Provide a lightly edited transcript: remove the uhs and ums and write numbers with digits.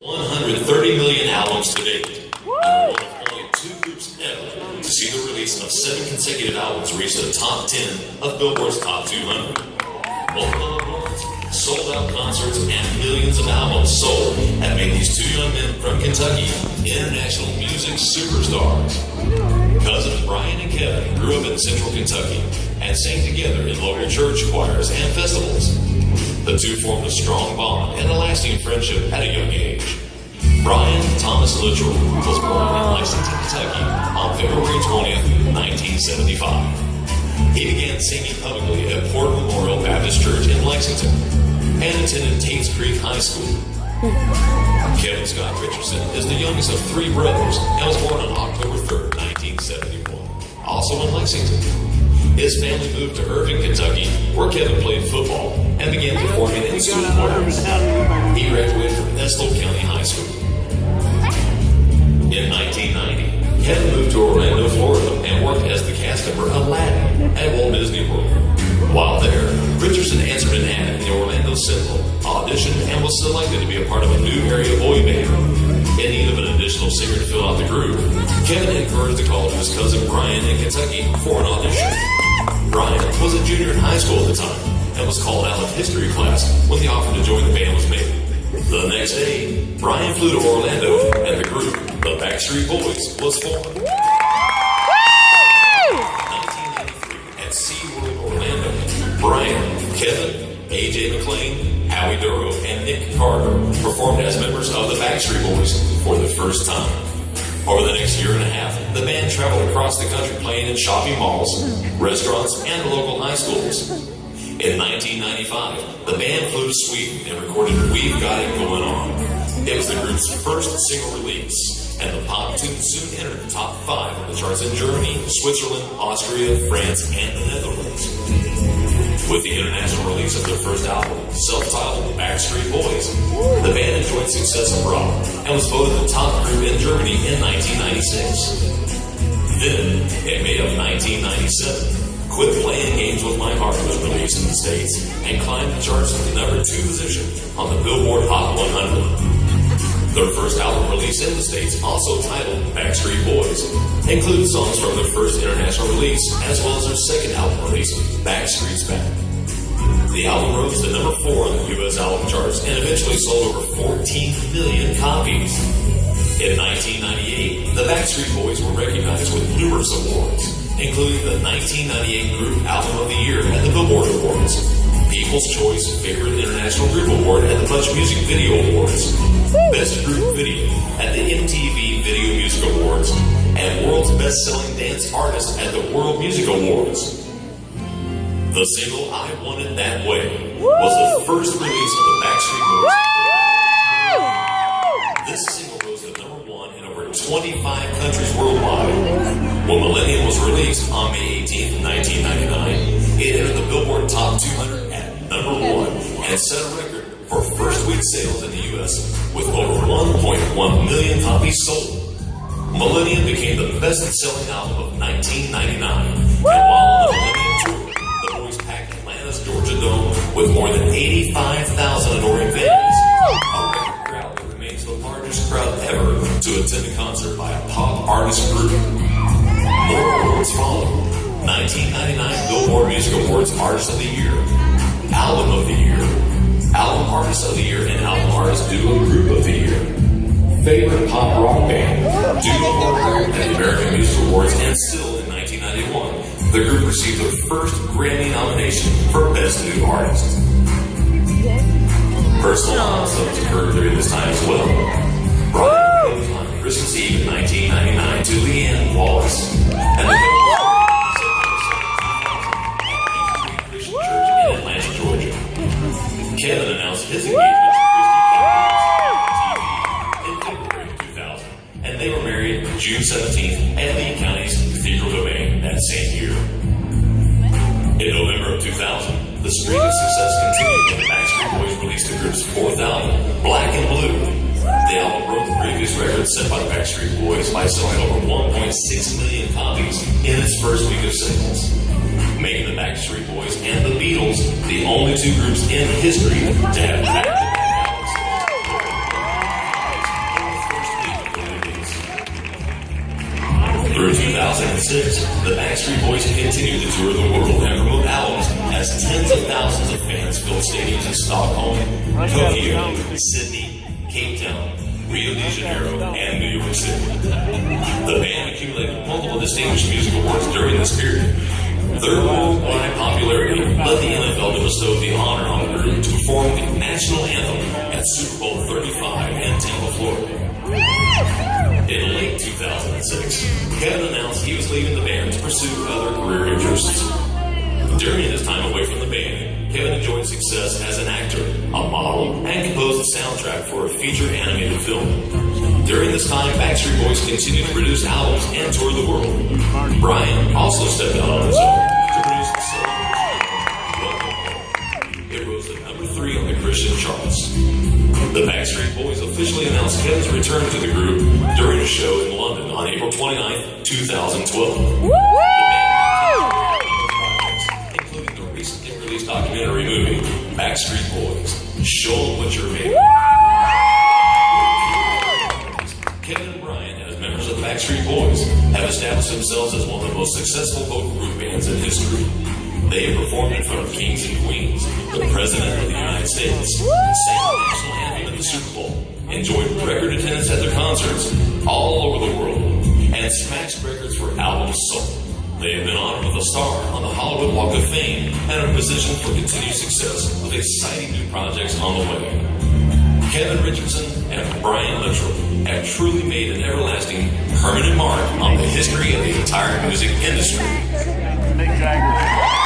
130 million albums to date. And one of only two groups ever to see the release of 7 consecutive albums reach the top 10 of Billboard's Top 200. Multiple awards, sold-out concerts, and millions of albums sold have made these two young men from Kentucky international music superstars. Cousins Brian and Kevin grew up in central Kentucky and sang together in local church choirs and festivals. The two formed a strong bond and a lasting friendship at a young age. Brian Thomas Littrell was born in Lexington, Kentucky on February 20th, 1975. He began singing publicly at Port Memorial Baptist Church in Lexington and attended Tates Creek High School. Kevin Scott Richardson is the youngest of 3 brothers and was born on October 3rd, 1971, also in Lexington. His family moved to Irving, Kentucky, where Kevin played football and began performing in school choirs. He graduated from Estill County High School. In 1990, Kevin moved to Orlando, Florida, and worked as the cast member Aladdin at Walt Disney World. While there, Richardson answered an ad in the Orlando Sentinel, auditioned, and was selected to be a part of a new area boy band. In need of an additional singer to fill out the group, Kevin encouraged a call to his cousin Brian in Kentucky for an audition. Brian was a junior in high school at the time and was called out of history class when the offer to join the band was made. The next day, Brian flew to Orlando and the group, the Backstreet Boys, was formed. 1993 at SeaWorld Orlando, Brian, Kevin, A.J. McLean, Howie Duro, and Nick Carter performed as members of the Backstreet Boys for the first time. Over the next year and a half, the band traveled across the country playing in shopping malls, restaurants, and local high schools. In 1995, the band flew to Sweden and recorded We've Got It Going On. It was the group's first single release, and the pop tune soon entered the top 5 of the charts in Germany, Switzerland, Austria, France, and the Netherlands. With the international release of their first album, self-titled Backstreet Boys, the band enjoyed success abroad and was voted the top group in Germany in 1996. Then, in May of 1997, Quit Playing Games With My Heart was released in the States and climbed the charts to the number 2 position on the Billboard Hot 100. Their first album released in the States, also titled Backstreet Boys, included songs from their first international release, as well as their second album release, Backstreet's Back. The album rose to number 4 on the U.S. album charts and eventually sold over 14 million copies. In 1998, the Backstreet Boys were recognized with numerous awards, including the 1998 Group Album of the Year at the Billboard Awards, People's Choice Favorite International Group Award at the Much Music Video Awards, Best Group Video at the MTV Video Music Awards, and World's Best-Selling Dance Artist at the World Music Awards. The single I Want It That Way was the first release of the Backstreet Boys. This single rose to number 1 in over 25 countries worldwide. When Millennium was released on May 18, 1999, it entered the Billboard Top 200 at number 1 and set a record for first-week sales in the U.S. with over 1.1 million copies sold. Millennium became the best-selling album of 1999, and while on the Millennium Tour, the boys packed Atlanta's Georgia Dome with more than 85,000 adoring fans, a record crowd that remains the largest crowd ever to attend a concert by a pop artist group. More awards followed. 1999 Billboard Music Awards Artist of the Year, Album of the Year, Album Artist of the Year, and Album Artist Duo Group of the Year. Favorite Pop Rock Band, Duo Award at the American Music Awards, and still in 1991, the group received their first Grammy nomination for Best New Artist. Personal milestones occurred during this time as well. Brian proposed on Christmas Eve in 1999 to Leanne Wallace, and the Christian Church in Atlanta, Georgia. Kevin announced his engagement to Christy in February of 2000, and they were married June 17th at Lee County's Cathedral Domain that same year. In November of 2000, the string of success continued when the Backstreet Boys released the group's 4th album, Black and Blue. The album broke the previous record set by the Backstreet Boys by selling over 1.6 million copies in its first week of sales, making the Backstreet Boys and the Beatles the only 2 groups in history to have back-to-back albums. 1996, the Backstreet Boys continued to tour the world and promote albums as tens of thousands of fans filled stadiums in Stockholm, Tokyo, Sydney, Cape Town, Rio de Janeiro, and New York City. The band accumulated multiple distinguished music awards during this period. Their worldwide popularity led the NFL to bestow the honor on the group to perform the national anthem at Super Bowl 35 in Tampa, Florida. In late 2006, Kevin announced he was leaving the band to pursue other career interests. During his time away from the band, Kevin enjoyed success as an actor, a model, and composed the soundtrack for a feature animated film. During this time, Backstreet Boys continued to produce albums and tour the world. Brian also stepped out on his own to produce the solo version of Welcome Home. It rose to number 3 on the Christian charts. The Backstreet Boys officially announced Kevin's return to the group during a show in London on April 29, 2012. Including the recently released documentary movie, Backstreet Boys, Show 'Em What You're Made of. Kevin and Brian, as members of the Backstreet Boys, have established themselves as one of the most successful vocal group bands in history. They have performed in front of kings and queens, the President of the United States, sang the national anthem at the Super Bowl, enjoyed record attendance at their concerts all over the world, and smashed records for albums sold. They have been honored with a star on the Hollywood Walk of Fame and are positioned for continued success with exciting new projects on the way. Kevin Richardson and Brian Littrell have truly made an everlasting, permanent mark on the history of the entire music industry. Big Jagger.